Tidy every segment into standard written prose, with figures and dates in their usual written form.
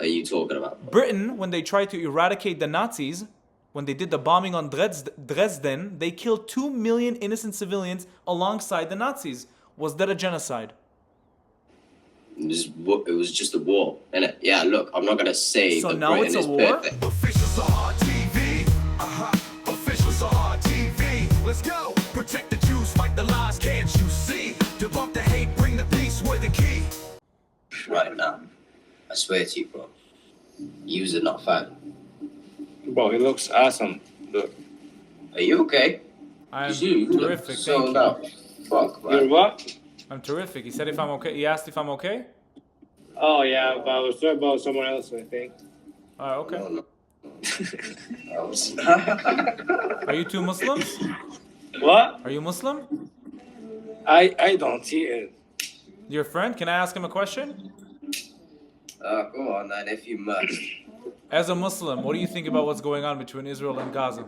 are you talking about? Britain, when they tried to eradicate the Nazis, when they did the bombing on Dresden, they killed 2 million innocent civilians alongside the Nazis. Was that a genocide? It was just a war, innit? Yeah, look, I'm not gonna say So that now Britain it's a is war? perfect. OfficialSaharTV. OfficialSaharTV. Let's go. Protect the Jews, fight the lies, can't you see? Debunk the hate, bring the peace, we're the key. Right now, I swear to you, bro. You're not fan. Bro, he looks awesome. Look. Are you okay? I'm You look terrific, so thank you. loud. Fuck, You're man. what? I'm terrific. He said if I'm okay. He asked if I'm okay? Oh, yeah, but I was talking about someone else, I think. Okay. No. I was- Are you two Muslims? What? Are you Muslim? I don't see it. Your friend? Can I ask him a question? Go on, then, if you must. As a Muslim, what do you think about what's going on between Israel and Gaza?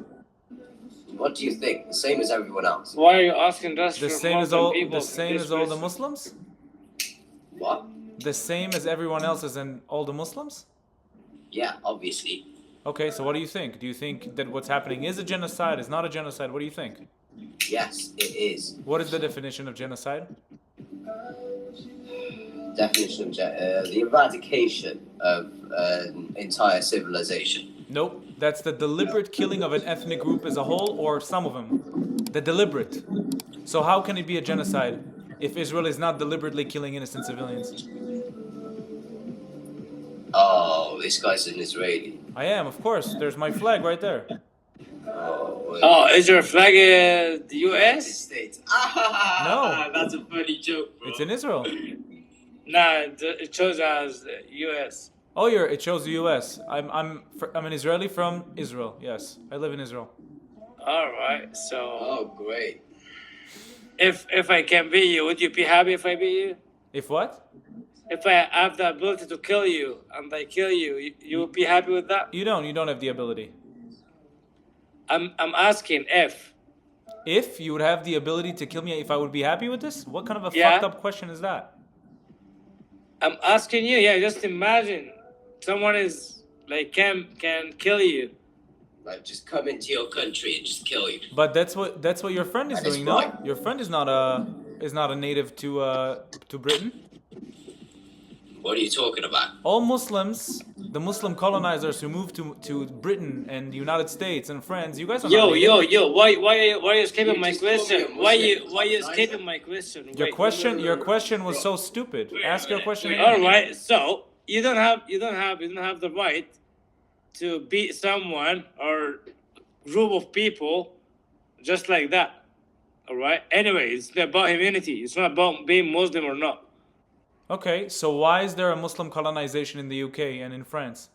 What do you think? The same as everyone else. Why are you asking us The for same as Muslim all people? the same as all the Muslims? What? The same as everyone else as in all the Muslims? Yeah, obviously. Okay, so what do you think? Do you think that what's happening is a genocide, is not a genocide? What do you think? Yes, it is. What is the definition of genocide? Definition of the eradication of an entire civilization. Nope. That's the deliberate killing of an ethnic group as a whole or some of them. The deliberate. So how can it be a genocide if Israel is not deliberately killing innocent civilians? Oh, this guy's an Israeli. I am, of course. There's my flag right there. Oh, is your flag the United US? States. No. That's a funny joke, bro. It's in Israel. Nah, it shows as US. Oh, it shows the U.S. I'm an Israeli from Israel. Yes, I live in Israel. All right, so Oh, great. if I can be you, would you be happy if I be you? If what? If I have the ability to kill you and I kill you, you would be happy with that? You don't have the ability. I'm asking if. If you would have the ability to kill me, if I would be happy with this? What kind of a Yeah. fucked up question is that? I'm asking you, yeah, just imagine someone is like can kill you. Like, just come into your country and just kill you. But that's what your friend is That is doing, no? fine. Your friend is not a native to Britain. What are you talking about? All Muslims, the Muslim colonizers who moved to Britain and the United States and France, you guys are not native. Yo, why are you escaping You my just called me a question? Muslim. Why you escaping my question? Your question was so stupid. Ask your question again. All right, so you don't have the right to beat someone or group of people just like that. All right. Anyway, it's about humanity. It's not about being Muslim or not. Okay, so why is there a Muslim colonization in the UK and in France?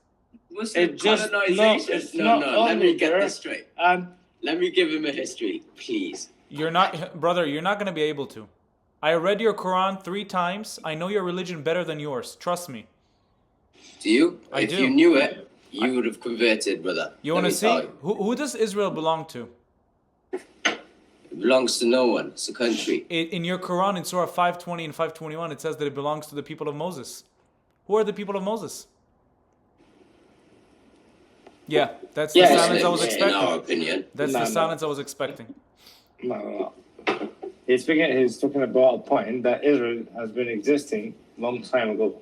Muslim It just- colonization? it's No, not let me only get there. this straight. And Let me give him a history, please. You're not, brother, you're not going to be able to. I read your Quran 3 times. I know your religion better than yours. Trust me. Do you? I if do. you knew it, you would have converted, brother. You Let want to me see? tell you. Who does Israel belong to? It belongs to no one. It's a country. In your Quran, in Surah 520 and 521, it says that it belongs to the people of Moses. Who are the people of Moses? Yeah, that's the Yeah, silence I was in expecting. our opinion. That's No, the no. silence I was expecting. no. He's talking about a point that Israel has been existing long time ago.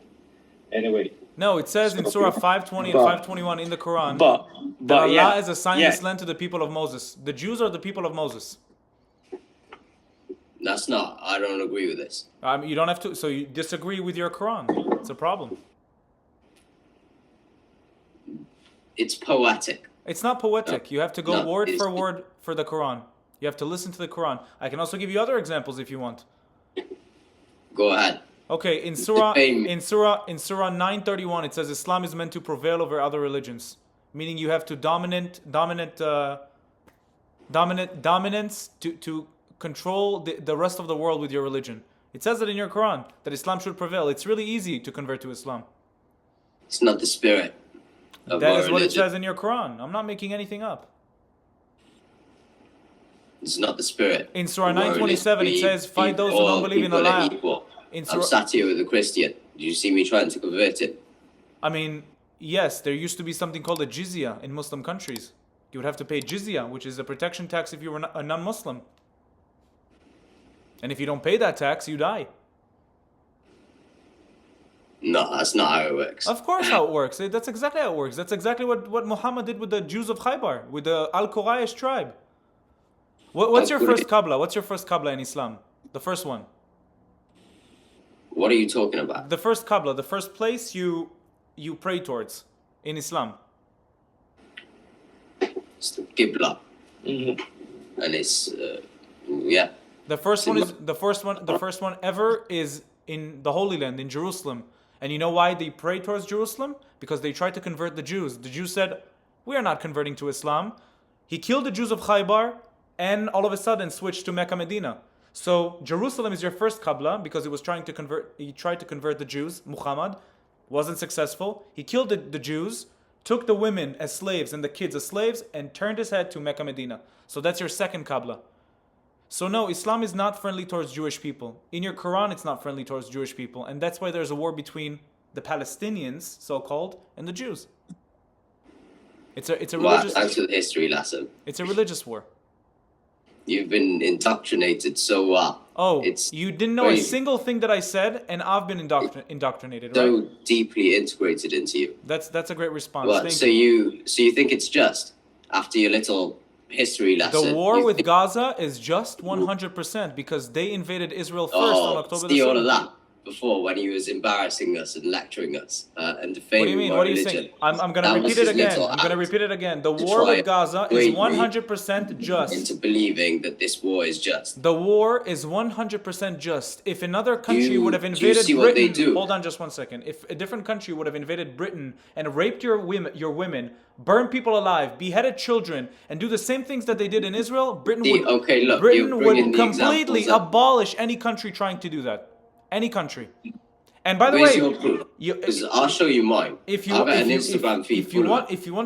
Anyway, No, it says in Surah 520 and But- 521 in the Quran but that Allah yeah, has assigned yeah. this land to the people of Moses. The Jews are the people of Moses. That's not. I don't agree with this. You don't have to. So you disagree with your Quran. It's a problem. It's poetic. It's not poetic. You have to go No, word it's- for word for the Quran. You have to listen to the Quran. I can also give you other examples if you want. Go ahead. Okay, in Surah Defame me. in Surah 931 it says Islam is meant to prevail over other religions, meaning you have to dominance to control the rest of the world with your religion. It says that in your Quran that Islam should prevail. It's really easy to convert to Islam. It's not the spirit of That our is what it religion. says in your Quran. I'm not making anything up. It's not the spirit. In Surah of our 927 it religion. says, fight those who all don't believe in people are Allah. equal. In I'm Surah, sat here with a Christian. Do you see me trying to convert it? I mean, Yes, there used to be something called a jizya in Muslim countries. You would have to pay jizya, which is a protection tax if you were a non-Muslim. And if you don't pay that tax, you die. No, that's not how it works. Of course how it works. That's exactly how it works. That's exactly what Muhammad did with the Jews of Khaybar, with the Al-Quraysh tribe. What's your first Qibla? What's your first Qibla in Islam? The first one. What are you talking about? The first Qibla, the first place you pray towards in Islam. It's the Qibla. And it's, yeah. The first one ever is in the Holy Land, in Jerusalem. And you know why they pray towards Jerusalem? Because they tried to convert the Jews. The Jews said, we are not converting to Islam. He killed the Jews of Khaybar and all of a sudden switched to Mecca, Medina. So Jerusalem is your first Qibla because he tried to convert the Jews. Muhammad wasn't successful. He killed the Jews, took the women as slaves and the kids as slaves, and turned his head to Mecca, Medina. So that's your second Qibla. So no, Islam is not friendly towards Jewish people. In your Quran, it's not friendly towards Jewish people. And that's why there's a war between the Palestinians, so-called, and the Jews. It's a religious... Well, answer the history lesson. It's a religious war. You've been indoctrinated so well. Oh, it's you didn't know a single thing that I said, and I've been indoctrinated, right? So deeply integrated into you. That's a great response. Well, Thank so you. you think it's just after your little history lesson? The war with Gaza is just 100% because they invaded Israel first on October the 7th. All of that before when he was embarrassing us and lecturing us and defaming What do you mean? our What are you religion. saying? I'm going to repeat it again. I'm going to repeat it again. The war with Gaza is 100% just. Into believing that this war is just. The war is 100% just. If another country would have invaded you see what they Britain, do? hold on just one second. If a different country would have invaded Britain and raped your women, burn people alive, beheaded children, and do the same things that they did in Israel, Britain would completely abolish any country trying to do that. Any country. And by the Where's way, your proof? I'll show you mine. If you want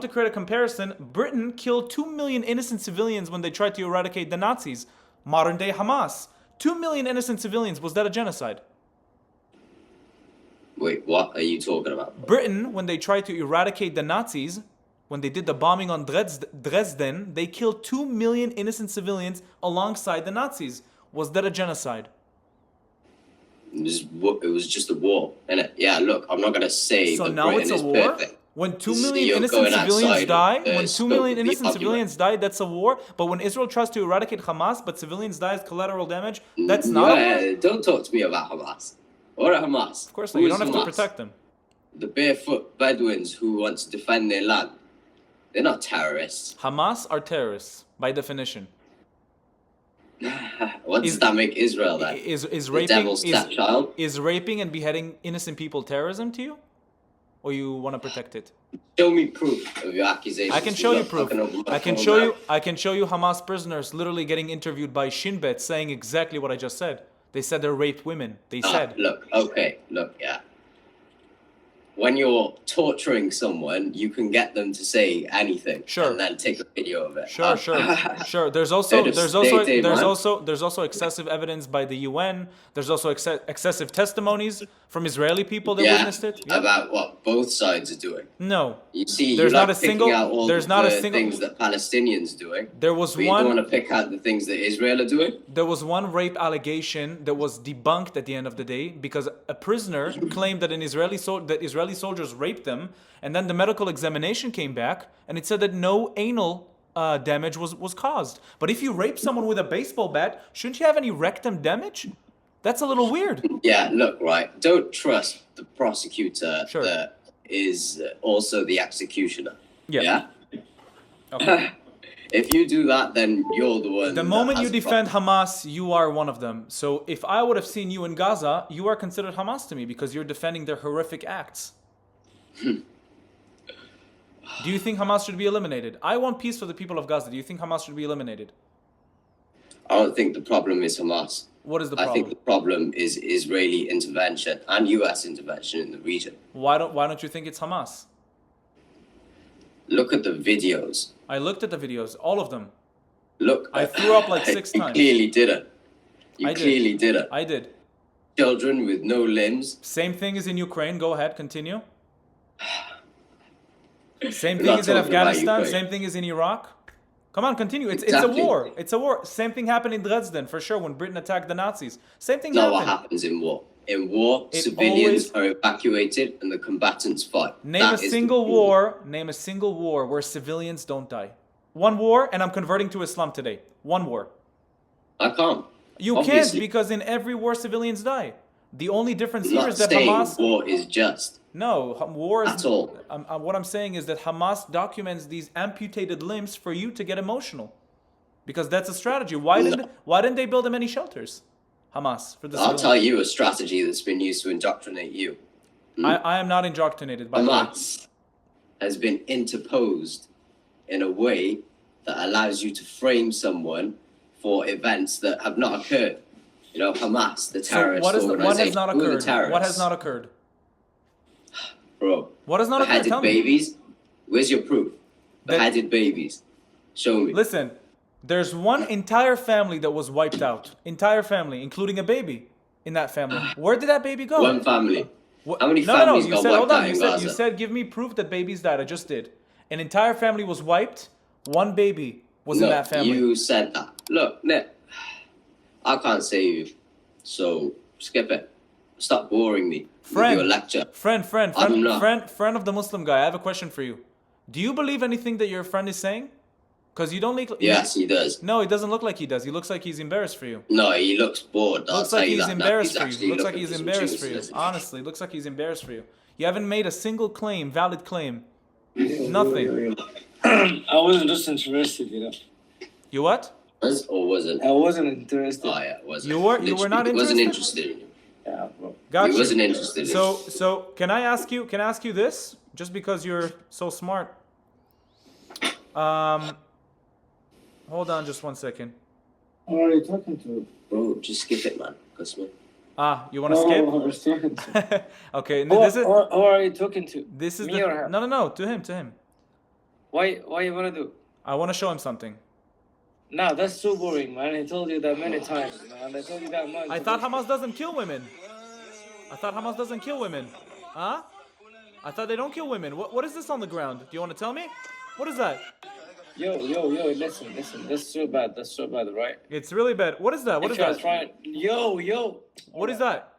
to create a comparison, Britain killed 2 million innocent civilians when they tried to eradicate the Nazis. Modern day Hamas. 2 million innocent civilians. Was that a genocide? Wait, what are you talking about? Britain, when they tried to eradicate the Nazis, when they did the bombing on Dresden, they killed 2 million innocent civilians alongside the Nazis. Was that a genocide? It was just a war, innit? Yeah, look, I'm not going to say so that now Britain it's a is war? perfect. When 2 million innocent civilians die, that's a war. But when Israel tries to eradicate Hamas, but civilians die as collateral damage, that's not a war? Don't talk to me about Hamas. What are Hamas? Of course not. You don't have to protect them. The barefoot Bedouins who want to defend their land. They're not terrorists. Hamas are terrorists, by definition. What does that make Israel then? Is raping and beheading innocent people terrorism to you? Or you want to protect it? Show me proof of your accusations. I can show you proof. I can show you Hamas prisoners literally getting interviewed by Shin Bet saying exactly what I just said. They said they raped women. They said. Look, yeah. When you're torturing someone, you can get them to say anything, and then take a video of it. Sure. There's also excessive evidence by the UN. There's also excessive testimonies from Israeli people that witnessed it. Yeah. About what both sides are doing. No. You see, there's not a single. There's not a single things that Palestinians doing. There was one. You don't want to pick out the things that Israel are doing. There was one rape allegation that was debunked at the end of the day because a prisoner claimed that Israeli soldiers raped them, and then the medical examination came back and it said that no anal damage was caused. But if you rape someone with a baseball bat, shouldn't you have any rectum damage? That's a little weird. Yeah, look, right. Don't trust the prosecutor that is also the executioner. Yeah? Okay. If you do that, then you're the one. The moment you defend Hamas, you are one of them. So if I would have seen you in Gaza, you are considered Hamas to me because you're defending their horrific acts. Do you think Hamas should be eliminated? I want peace for the people of Gaza. Do you think Hamas should be eliminated? I don't think the problem is Hamas. What is the problem? I think the problem is Israeli intervention and US intervention in the region. Why don't you think it's Hamas? Look at the videos. I looked at the videos, all of them. Look, I threw up like 6 times. You clearly didn't. You clearly didn't. I did. Children with no limbs. Same thing as in Ukraine. Go ahead, continue. Same We're thing not is in talking about Afghanistan. Ukraine. Same thing is in Iraq. Come on, continue. It's Exactly. a war. It's a war. Same thing happened in Dresden for sure when Britain attacked the Nazis. Same thing Not what happened. happens in war. In war, It civilians always- are evacuated and the combatants fight. Name That a is the single rule. war. Name a single war where civilians don't die. One war, and I'm converting to Islam today. One war. I can't. You Obviously. can't because in every war civilians die. The only difference I'm here not is that saying Hamas. war is just. No, war is. At all. What I'm saying is that Hamas documents these amputated limbs for you to get emotional, because that's a strategy. Why didn't they build them any shelters? Hamas for the. I'll civilians? tell you a strategy that's been used to indoctrinate you. I am not indoctrinated by the way. Hamas has been interposed in a way that allows you to frame someone for events that have not occurred. You know, Hamas, the So terrorist what organization. has not Who are the occurred? terrorists? What has not occurred? Bro, What has not occurred? beheaded Tell me. babies. Where's your proof? That- Beheaded babies. Show me. Listen, there's one entire family that was wiped out. Entire family, including a baby in that family. Where did that baby go? One family. What- How many no, families you got said, wiped hold on. out in You Gaza? said, give me proof that babies died. I just did. An entire family was wiped. One baby was in that family. You said that. Look, Nick, I can't say you, so skip it. Stop boring me with your lecture. Friend I'm not. friend of the Muslim guy. I have a question for you. Do you believe anything that your friend is saying? Because you don't look. Yes, he does. No, it doesn't look like he does. He looks like he's embarrassed for you. No, he looks bored. I'll Looks tell like you he's that. embarrassed for you. actually Looks like looking he's some embarrassed for juice, you. isn't he? Honestly, looks like he's embarrassed for you. You haven't made a single claim, valid claim. Nothing. I wasn't just interested, you know. You what? Was or wasn't? I wasn't interested. Oh yeah, wasn't. You were Literally, not he wasn't interested? interested in you. Yeah, bro. Got He you. wasn't interested in you. So can I ask you this? Just because you're so smart. Hold on just 1 second. Who are you talking to? Bro, just skip it, man. Customer. You want to skip? Who are you talking to? Okay, Who, this is who are you talking to? this is Me the or her? no, to him. Why you wanna do? I want to show him something. No, that's too boring, man. I told you that many times, man. I told you that much. I thought Hamas doesn't kill women. Huh? I thought they don't kill women. What is this on the ground? Do you want to tell me? What is that? Yo, listen. That's so bad, right? It's really bad. What is that? What is that? Yo. What is that?